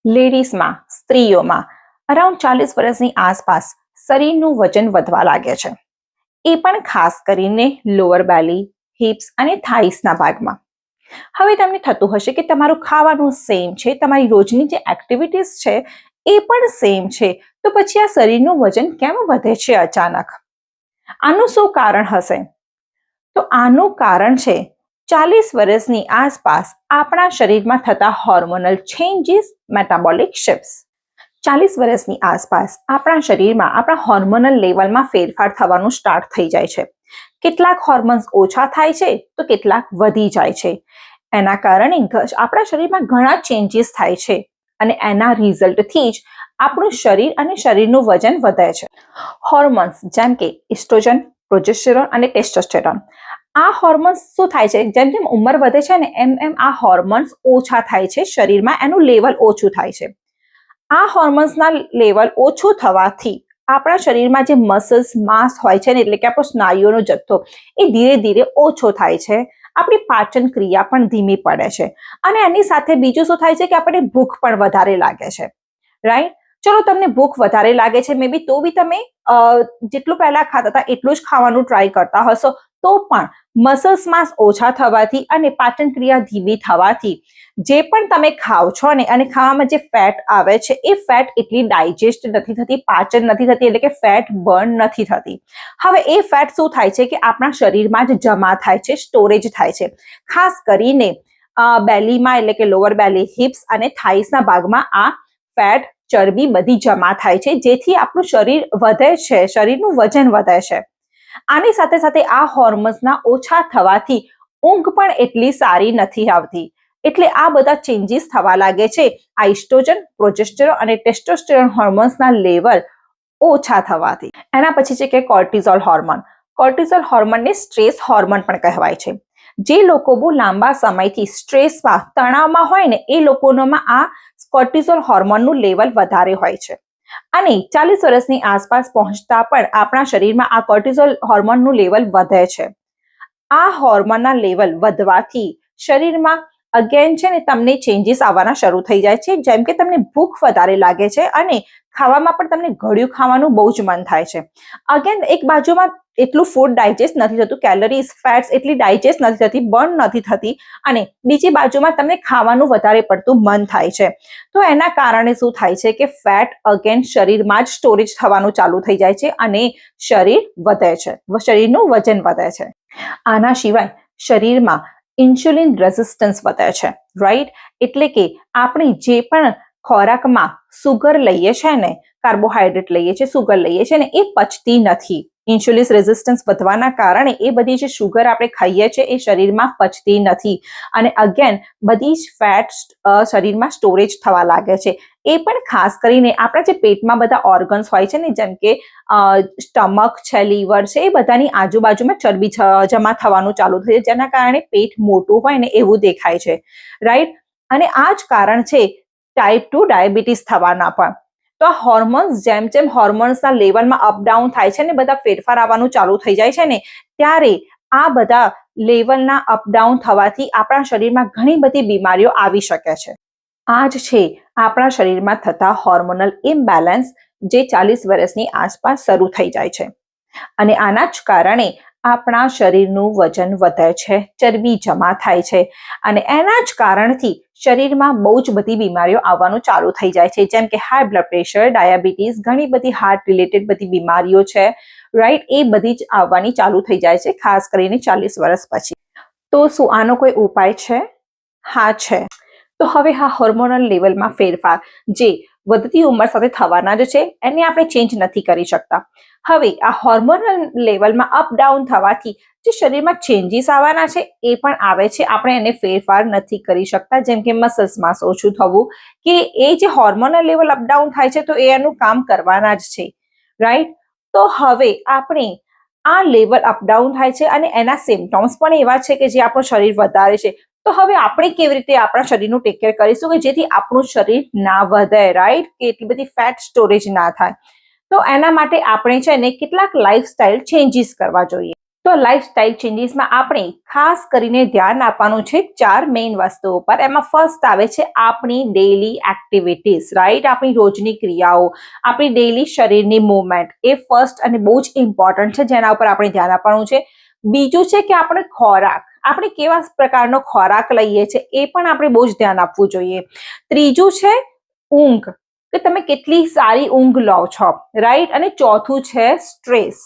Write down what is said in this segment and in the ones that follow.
લેડીઝમાં સ્ત્રીઓમાં around 40 વર્ષની આસપાસ શરીરનું વજન વધવા લાગે છે, એ પણ ખાસ કરીને લોઅર બેલી, હિપ્સ અને થાઇસના ભાગમાં. હવે તમને થતું હશે કે તમારું ખાવાનું સેમ છે, તમારી રોજની જે એક્ટિવિટીઝ છે એ પણ સેમ છે, તો પછી આ શરીરનું વજન કેમ વધે છે અચાનક? આનું શું કારણ હશે? તો આનું કારણ છે 40 વર્ષની આસપાસ આપણા શરીરમાં થતા હોર્મોનલ ચેન્જીસ, મેટાબોલિક શિફ્ટ્સ. 40 વર્ષની આસપાસ આપણા શરીરમાં આપણા હોર્મોનલ લેવલમાં ફેરફાર થવાનું સ્ટાર્ટ થઈ જાય છે. કેટલાક હોર્મોન્સ ઓછા થાય છે તો કેટલાક વધી જાય છે. એના કારણે આપણા શરીરમાં ઘણા ચેન્જીસ થાય છે અને એના રિઝલ્ટથી જ આપણું શરીર અને શરીરનું વજન વધે છે. હોર્મોન્સ જેમ કે ઇસ્ટ્રોજન, પ્રોજેસ્ટેરોન અને ટેસ્ટોસ્ટેરોન, આ હોર્મોન્સ શું થાય છે, જેમ જેમ ઉંમર વધે છે ને એમ એમ આ હોર્મોન્સ ઓછા થાય છે શરીરમાં, એનું લેવલ ઓછું થાય છે. આ હોર્મોન્સના લેવલ ઓછું થવાથી આપણા શરીરમાં જે મસલ્સ માસ હોય છે ને, એટલે કે આપણો સ્નાયુઓનો જથ્થો, એ ધીરે ધીરે ઓછો થાય છે. આપણી પાચન ક્રિયા પણ ધીમી પડે છે અને એની સાથે બીજું શું થાય છે કે આપણને ભૂખ પણ વધારે લાગે છે. રાઈટ? ચલો, તમને ભૂખ વધારે લાગે છે, મે બી તો બી તમે જેટલું પહેલા ખાતા હતા એટલું જ ખાવાનું ટ્રાય કરતા હશો, તો પણ મસલ્સ માસ ઓછા થવાથી અને પાચન ક્રિયા ધીમી થવાથી જે પણ તમે ખાઓ છો ને, અને ખાવામાં જે ફેટ આવે છે એ ફેટ એટલી ડાયજેસ્ટ નથી થતી, પાચન નથી થતી, એટલે કે ફેટ બર્ન નથી થતી. હવે એ ફેટ શું થાય છે કે આપણા શરીરમાં જ જમા થાય છે, સ્ટોરેજ થાય છે. ખાસ કરીને બેલીમાં, એટલે કે લોઅર બેલી, હિપ્સ અને થાઇસના ભાગમાં આ ફેટ, ચરબી બધી જમા થાય છે, જેથી આપણું શરીર વધે છે, શરીરનું વજન વધે છે. આની સાથે સાથે આ હોર્મોન્સના ઓછા થવાથી ઊંઘ પણ એટલી સારી નથી આવતી. એટલે આ બધા ચેન્જીસ થવા લાગે છે. આ ઇસ્ટ્રોજન, પ્રોજેસ્ટેરોન અને ટેસ્ટોસ્ટેરોન હોર્મોન્સના લેવલ ઓછા થવાથી. એના પછી છે કે cortisol hormone. Cortisol હોર્મોનને stress hormone પણ કહેવાય છે. જે લોકો બહુ લાંબા સમયથી સ્ટ્રેસમાં, તણાવમાં હોય ને, એ લોકોમાં આ કોર્ટિઝોલ હોર્મોનનું લેવલ વધારે હોય છે. અને 40 વર્ષની આસપાસ પહોંચતા પણ આપણા શરીરમાં આ કોર્ટિઝોલ હોર્મોનનું લેવલ વધે છે. આ હોર્મોનના લેવલ વધવાથી શરીરમાં અગેન છે ને તમને ચેન્જીસ આવવાના શરૂ થઈ જાય છે, જેમ કે તમને ભૂખ વધારે લાગે છે અને ખાવામાં પણ તમને ગળ્યું ખાવાનું બહુ જ મન થાય છે. અગેન એક બાજુમાં એટલું ફૂડ ડાયજેસ્ટ નથી થતું, કેલરીઝ, ફેટ્સ એટલી ડાયજેસ્ટ નથી થતી, બર્ન નથી થતી, અને બીજી બાજુમાં તમને ખાવાનું વધારે પડતું મન થાય છે. તો એના કારણે શું થાય છે કે ફેટ અગેન શરીરમાં જ સ્ટોરેજ થવાનું ચાલુ થઈ જાય છે અને શરીર વધે છે, શરીરનું વજન વધે છે. આના સિવાય શરીરમાં ઇન્સ્યુલિન રેઝિસ્ટન્સ વધે છે. રાઈટ? એટલે કે આપણે જે પણ ખોરાકમાં સુગર લઈએ છે ને, કાર્બોહાઈડ્રેટ લઈએ છીએ, સુગર લઈએ છીએ ને, એ પચતી નથી. ઇન્સ્યુલિન રેઝિસ્ટન્સ વધવાના કારણે એ બધી જે સુગર આપણે ખાઈએ છીએ એ શરીરમાં પચતી નથી અને અગેન બધી જ ફેટ શરીરમાં સ્ટોરેજ થવા લાગે છે. એ પણ ખાસ કરીને આપણા જે પેટમાં બધા ઓર્ગન્સ હોય છે ને, જેમ કે સ્ટમક છે, લીવર છે, એ બધાની આજુબાજુમાં ચરબી જમા થવાનું ચાલુ થઈ જાય, જેના કારણે પેટ મોટું હોય ને એવું દેખાય છે. રાઈટ? અને આ જ કારણ છે ટાઈપ 2 ડાયાબિટીસ થવાના પણ. તો આ હોર્મોન્સ, જેમ જેમ હોર્મોન્સના લેવલમાં અપડાઉન થાય છે ને, બધા ફેરફાર આવવાનું ચાલુ થઈ જાય છે ને, ત્યારે આ બધા લેવલના અપડાઉન થવાથી આપણા શરીરમાં ઘણી બધી બીમારીઓ આવી શકે છે. આ જ છે આપણા શરીરમાં થતા હોર્મોનલ ઇમ્બેલેન્સ, જે 40 વર્ષની આસપાસ શરૂ થઈ જાય છે. અને આના જ કારણે આપણા શરીરનું વજન વધે છે, ચરબી જમા થાય છે અને એના જ કારણથી શરીરમાં બહુ જ બધી બીમારીઓ આવવાનું ચાલુ થઈ જાય છે, જેમ કે હાઈ બ્લડ પ્રેશર, ડાયાબિટીસ, ઘણી બધી હાર્ટ રિલેટેડ બધી બીમારીઓ છે. રાઈટ? એ બધી જ આવવાની ચાલુ થઈ જાય છે, ખાસ કરીને 40 વર્ષ પછી. તો શું આનો કોઈ ઉપાય છે? હા, છે. તો હવે આ હોર્મોનલ લેવલમાં ફેરફાર જે વધતી ઉંમર સાથે થવાના જ છે, એને આપણે ચેન્જ નથી કરી શકતા. હવે આ હોર્મોનલ લેવલમાં અપ ડાઉન થવાથી જે શરીરમાં ચેન્જીસ આવવાના છે એ પણ આવે છે, આપણે એને ફેરફાર નથી કરી શકતા, જેમ કે મસલ્સ માસ ઓછું થવું, કે એ જે હોર્મોનલ લેવલ અપડાઉન થાય છે તો એ એનું કામ કરવાના જ છે. રાઈટ? તો હવે આપણે આ લેવલ અપડાઉન થાય છે અને એના સિમ્ટમ્સ પણ એવા છે કે જે આપણું શરીર વધારે છે. તો હવે આપણે કેવી રીતે આપણા શરીરનું ટેક કેર કરીશું કે જેથી આપણું શરીર ના વધે? રાઈટ? કે એટલી બધી ફેટ સ્ટોરેજ ના થાય. તો એના માટે આપણે છે ને કેટલાક લાઈફસ્ટાઈલ ચેન્જીસ કરવા જોઈએ. તો લાઇફસ્ટાઇલ ચેન્જીસમાં આપણે ખાસ કરીને ધ્યાન આપવાનું છે 4 મેઇન વસ્તુઓ પર. એમાં ફર્સ્ટ આવે છે આપણી ડેઇલી એક્ટિવિટીઝ, રાઈટ? આપણી રોજની ક્રિયાઓ, આપણી ડેઇલી શરીરની મૂવમેન્ટ, એ ફર્સ્ટ અને બહુ જ ઇમ્પોર્ટન્ટ છે, જેના ઉપર આપણે ધ્યાન આપવાનું છે. બીજું છે કે આપણે ખોરાક, આપણે કેવા પ્રકારનો ખોરાક લઈએ છીએ એ પણ આપણે બહુ જ ધ્યાન આપવું જોઈએ. ત્રીજું છે ઊંઘ, કે તમે કેટલી સારી ઊંઘ લો છો, રાઈટ? અને ચોથું છે સ્ટ્રેસ.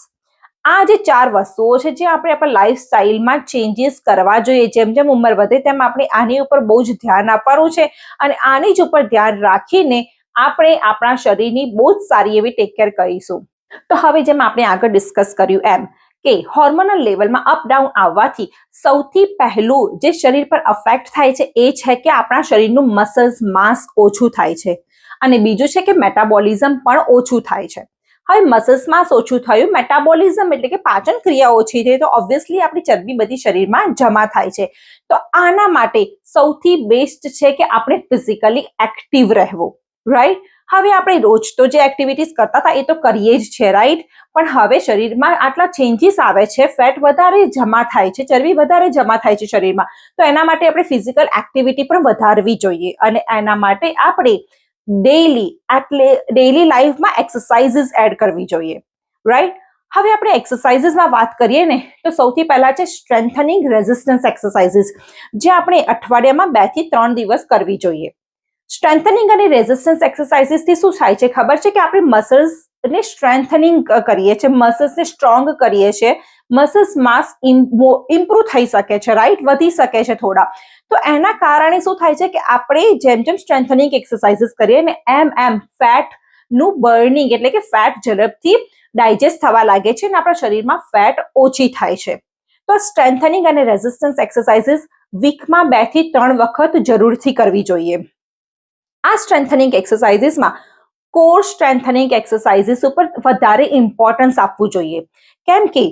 આ જે 4 વસ્તુઓ છે જે આપણે આપણા લાઈફસ્ટાઈલમાં ચેન્જીસ કરવા જોઈએ. જેમ જેમ ઉંમર વધે તેમ આપણે આની ઉપર બહુ જ ધ્યાન આપવાનું છે, અને આની જ ઉપર ધ્યાન રાખીને આપણે આપણા શરીરની બહુ જ સારી એવી ટેક કેર કરીશું. તો હવે જેમ આપણે આગળ ડિસ્કસ કર્યું એમ કે હોર્મોનલ લેવલમાં અપ ડાઉન આવવાથી સૌથી પહેલું જે શરીર પર અફેક્ટ થાય છે એ છે કે આપણા શરીરનું મસલ્સ માસ ઓછું થાય છે, અને બીજું છે કે મેટાબોલિઝમ પણ ઓછું થાય છે. હવે મસલ્સ માસ ઓછું થયું, મેટાબોલિઝમ એટલે કે પાચન ક્રિયા ઓછી થઈ, તો ઓબ્વિયસલી આપણી ચરબી બધી શરીરમાં જમા થાય છે. તો આના માટે સૌથી બેસ્ટ છે કે આપણે ફિઝિકલી એક્ટિવ રહેવું, રાઈટ? હવે આપણે રોજ તો જે એક્ટિવિટીઝ કરતા હતા એ તો કરીએ જ છે, રાઈટ? પણ હવે શરીરમાં આટલા ચેન્જીસ આવે છે, ફેટ વધારે જમા થાય છે, ચરબી વધારે જમા થાય છે શરીરમાં, તો એના માટે આપણે ફિઝિકલ એક્ટિવિટી પણ વધારવી જોઈએ, અને એના માટે આપણે ડેઈલી લાઈફમાં એક્સરસાઇઝીસ એડ કરવી જોઈએ, રાઈટ? હવે આપણે એક્સરસાઇઝીસમાં વાત કરીએ ને, તો સૌથી પહેલા છે સ્ટ્રેન્થનિંગ રેઝિસ્ટન્સ એક્સરસાઇઝીસ, જે આપણે અઠવાડિયામાં 2 થી 3 દિવસ કરવી જોઈએ. સ્ટ્રેન્થનિંગ અને રેઝિસ્ટન્સ એક્સરસાઇઝીસથી શું થાય છે ખબર છે? કે આપણે મસલ્સને સ્ટ્રેન્થનિંગ કરીએ છીએ, મસલ્સને સ્ટ્રોંગ કરીએ છીએ, મસલ્સ માસ ઇમ્પ્રૂવ થઈ શકે છે, રાઈટ? વધી શકે છે થોડા. તો એના કારણે શું થાય છે કે આપણે જેમ જેમ સ્ટ્રેન્થનિંગ એક્સરસાઇઝીસ કરીએ ને એમ ફેટનું બર્નિંગ એટલે કે ફેટ ઝડપથી ડાયજેસ્ટ થવા લાગે છે, અને આપણા શરીરમાં ફેટ ઓછી થાય છે. તો સ્ટ્રેન્થનિંગ અને રેઝિસ્ટન્સ એક્સરસાઇઝીસ વીકમાં 2 થી 3 વખત જરૂરથી કરવી જોઈએ. આ સ્ટ્રેન્થનિંગ એક્સરસાઇઝીસમાં કોર સ્ટ્રેન્થનિંગ એક્સરસાઇઝીસ ઉપર વધારે ઇમ્પોર્ટન્સ આપવું જોઈએ. કેમ કે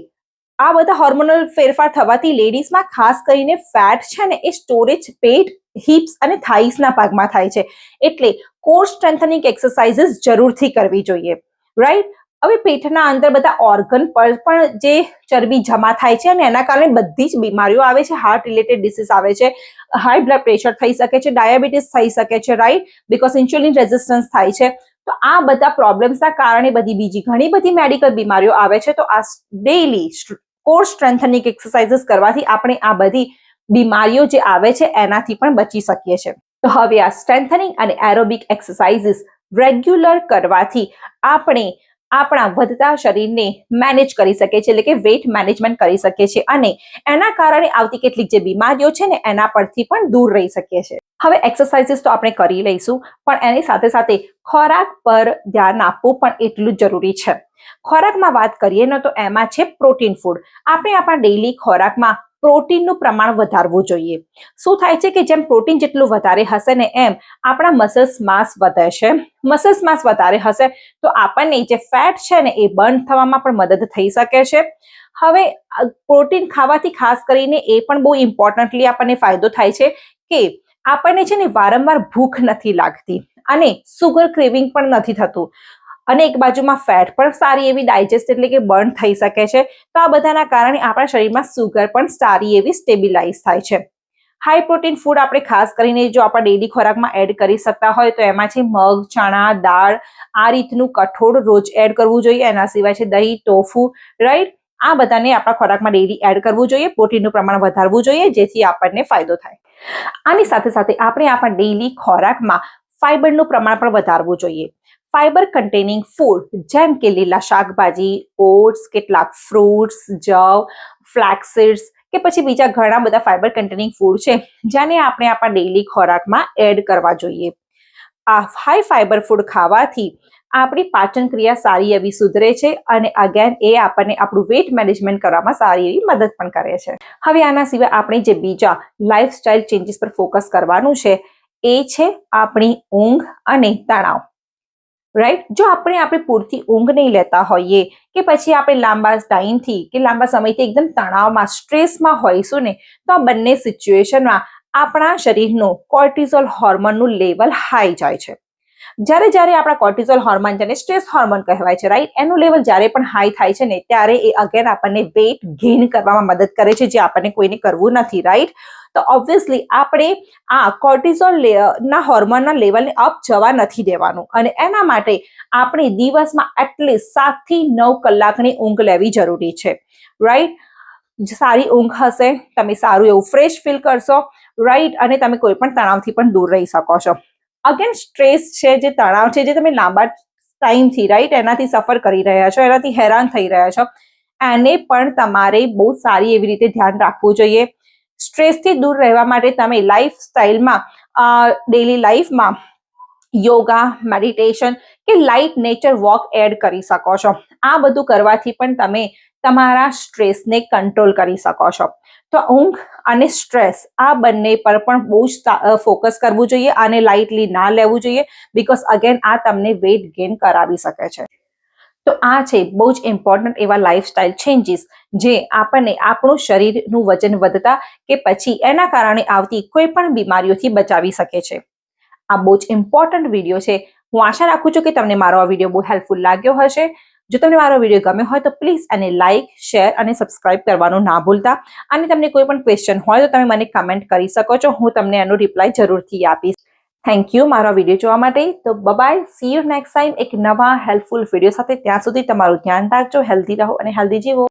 આ બધા હોર્મોનલ ફેરફાર થવાથી લેડીઝમાં ખાસ કરીને ફેટ છે ને એ સ્ટોરેજ પેટ, હિપ્સ અને થાઇસના ભાગમાં થાય છે. એટલે કોર સ્ટ્રેન્થનિંગ એક્સરસાઇઝીસ જરૂરથી કરવી જોઈએ, રાઈટ? હવે પેટના અંદર બધા ઓર્ગન પર પણ જે ચરબી જમા થાય છે, અને એના કારણે બધી જ બીમારીઓ આવે છે. હાર્ટ રિલેટેડ ડિસીઝ આવે છે, હાઈ બ્લડ પ્રેશર થઈ શકે છે, ડાયાબિટીસ થઈ શકે છે, રાઈટ? બીકોઝ ઇન્સ્યુલિન રેઝિસ્ટન્સ થાય છે. તો આ બધા પ્રોબ્લેમ્સના કારણે બધી બીજી ઘણી બધી મેડિકલ બીમારીઓ આવે છે. તો આ ડેઈલી કોર સ્ટ્રેન્થનિંગ એક્સરસાઇઝીસ કરવાથી આપણે આ બધી બીમારીઓ જે આવે છે એનાથી પણ બચી શકીએ છીએ. તો હવે આ સ્ટ્રેન્થનિંગ અને એરોબિક એક્સરસાઇઝીસ રેગ્યુલર કરવાથી આપણે આપણા વધતા શરીરને મેનેજ કરી શકીએ છીએ, એટલે કે વેઇટ મેનેજમેન્ટ કરી શકીએ છીએ, અને એના કારણે આવતી કેટલીક જે બીમારીઓ છે ને એના પરથી પણ દૂર રહી શકીએ છીએ. હવે એક્સરસાઇઝીસ તો આપણે કરી લઈશું, પણ એની સાથે સાથે ખોરાક પર ધ્યાન આપવું પણ એટલું જ જરૂરી છે. ખોરાકમાં વાત કરીએ ને તો એમાં છે પ્રોટીન ફૂડ. આપણે આપણા ડેઈલી ખોરાકમાં પ્રોટીનનું પ્રમાણ વધારવું જોઈએ. શું થાય છે કે જેમ પ્રોટીન જેટલું વધારે હશે ને એમ આપણા મસલ્સ માસ વધે છે. મસલ્સ માસ વધારે હશે તો આપણને જે ફેટ છે ને એ બર્ન થવામાં પણ મદદ થઈ શકે છે. હવે પ્રોટીન ખાવાથી ખાસ કરીને એ પણ બહુ ઇમ્પોર્ટન્ટલી આપણને ફાયદો થાય છે કે આપણને છે ને વારંવાર ભૂખ નથી લાગતી, અને સુગર ક્રેવિંગ પણ નથી થતું, અને એક બાજુમાં ફેટ પણ સારી એવી ડાયજેસ્ટ એટલે કે બર્ન થઈ શકે છે. તો આ બધાના કારણે આપણા શરીરમાં સુગર પણ સારી એવી સ્ટેબિલાઇઝ થાય છે. હાઈ પ્રોટીન ફૂડ આપણે ખાસ કરીને જો આપણા ડેઈલી ખોરાકમાં એડ કરી શકતા હોય તો એમાં છે મગ, ચણા, દાળ, આ રીતનું કઠોળ રોજ એડ કરવું જોઈએ. એના સિવાય છે દહીં, ટોફુ, રાઈટ? આ બધાને આપણા ખોરાકમાં ડેઈલી એડ કરવું જોઈએ. પ્રોટીનનું પ્રમાણ વધારવું જોઈએ, જેથી આપણને ફાયદો થાય. આની સાથે સાથે આપણે આપણા ડેઈલી ખોરાકમાં ફાઈબરનું પ્રમાણ પણ વધારવું જોઈએ. ફાઈબર કન્ટેનિંગ ફૂડ જેમ કે લીલા શાકભાજી, ઓટ્સ, કેટલાક ફ્રૂટ્સ, જવ, ફ્લેક્સીડ્સ કે પછી બીજા ઘણા બધા ફાઈબર કન્ટેનિંગ ફૂડ છે જેને આપણે આપણા ડેઈલી ખોરાકમાં એડ કરવા જોઈએ. આ હાઈ ફાઈબર ફૂડ ખાવાથી આપણી પાચન ક્રિયા સારી એવી સુધરે છે, અને અગેન એ આપણને આપણું વેઇટ મેનેજમેન્ટ કરવામાં સારી એવી મદદ પણ કરે છે. હવે આના સિવાય આપણે જે બીજા લાઈફસ્ટાઈલ ચેન્જીસ પર ફોકસ કરવાનું છે એ છે આપણી ઊંઘ અને તણાવ, રાઈટ? જો આપણે પૂરતી ઊંઘ નહીં લેતા હોઈએ કે પછી આપણે લાંબા ટાઈમથી કે લાંબા સમયથી એકદમ તણાવમાં, સ્ટ્રેસમાં હોઈશું ને, તો આ બંને સિચ્યુએશનમાં આપણા શરીરનું કોર્ટિઝોલ હોર્મોનનું લેવલ હાઈ જાય છે. જ્યારે જ્યારે આપણા કોર્ટિઝોલ હોર્મોન, જેને સ્ટ્રેસ હોર્મોન કહેવાય છે, રાઈટ, એનું લેવલ જ્યારે પણ હાઈ થાય છે ને, ત્યારે એ અગેન આપણને વેઇટ ગેઇન કરવામાં મદદ કરે છે, જે આપણને કોઈને કરવું નથી, રાઈટ. તો ઓબ્વિયસલી આપણે આ કોર્ટિઝોલ ના હોર્મોનના લેવલને અપ જવા નથી દેવાનું, અને એના માટે આપણે દિવસમાં એટલીસ્ટ 7 થી 9 કલાકની ઊંઘ લેવી જરૂરી છે, રાઈટ. સારી ઊંઘ હશે, તમે સારું એવું ફ્રેશ ફીલ કરશો, રાઈટ, અને તમે કોઈ પણ તણાવથી પણ દૂર રહી શકો છો. અગેન સ્ટ્રેસ છે, જે તણાવ છે, જે તમે લાંબા ટાઈમથી, રાઈટ, એનાથી સફર કરી રહ્યા છો, એનાથી હેરાન થઈ રહ્યા છો, એને પણ તમારે બહુ સારી એવી રીતે ધ્યાન રાખવું જોઈએ. સ્ટ્રેસથી દૂર રહેવા માટે તમે લાઈફ સ્ટાઇલમાં, ડેલી લાઈફમાં યોગા, મેડિટેશન કે લાઇટ નેચર વોક એડ કરી શકો છો. આ બધું કરવાથી પણ તમે તમારા સ્ટ્રેસને કંટ્રોલ કરી શકો છો. તો ઊંઘ અને સ્ટ્રેસ આ બંને પર પણ બહુ જ ફોકસ કરવું જોઈએ, અને લાઇટલી ના લેવું જોઈએ, બીકોઝ અગેન આ તમને વેઇટ ગેઇન કરાવી શકે છે. તો આ છે બહુ જ ઇમ્પોર્ટન્ટ એવા લાઇફસ્ટાઇલ ચેન્જીસ, જે આપણને આપણું શરીરનું વજન વધતા કે પછી એના કારણે આવતી કોઈ પણ બીમારીઓથી બચાવી શકે છે. આ બહુ જ ઇમ્પોર્ટન્ટ વિડીયો છે. હું આશા રાખું છું કે તમને મારો આ વિડીયો બહુ હેલ્પફુલ લાગ્યો હશે. જો તમને મારો વિડીયો ગમ્યો હોય તો પ્લીઝ એને લાઇક, શેર અને સબસ્ક્રાઇબ કરવાનું ના ભૂલતા. અને તમને કોઈ પણ ક્વેશ્ચન હોય તો તમે મને કમેન્ટ કરી શકો છો, હું તમને એનો રિપ્લાય જરૂરથી આપીશ. થેન્ક યુ મારો વિડીયો જોવા માટે. તો bye, see you next time એક નવા હેલ્પફુલ વિડીયો સાથે. ત્યાં સુધી તમારું ધ્યાન રાખજો, હેલ્ધી રહો અને હેલ્ધી જીવો.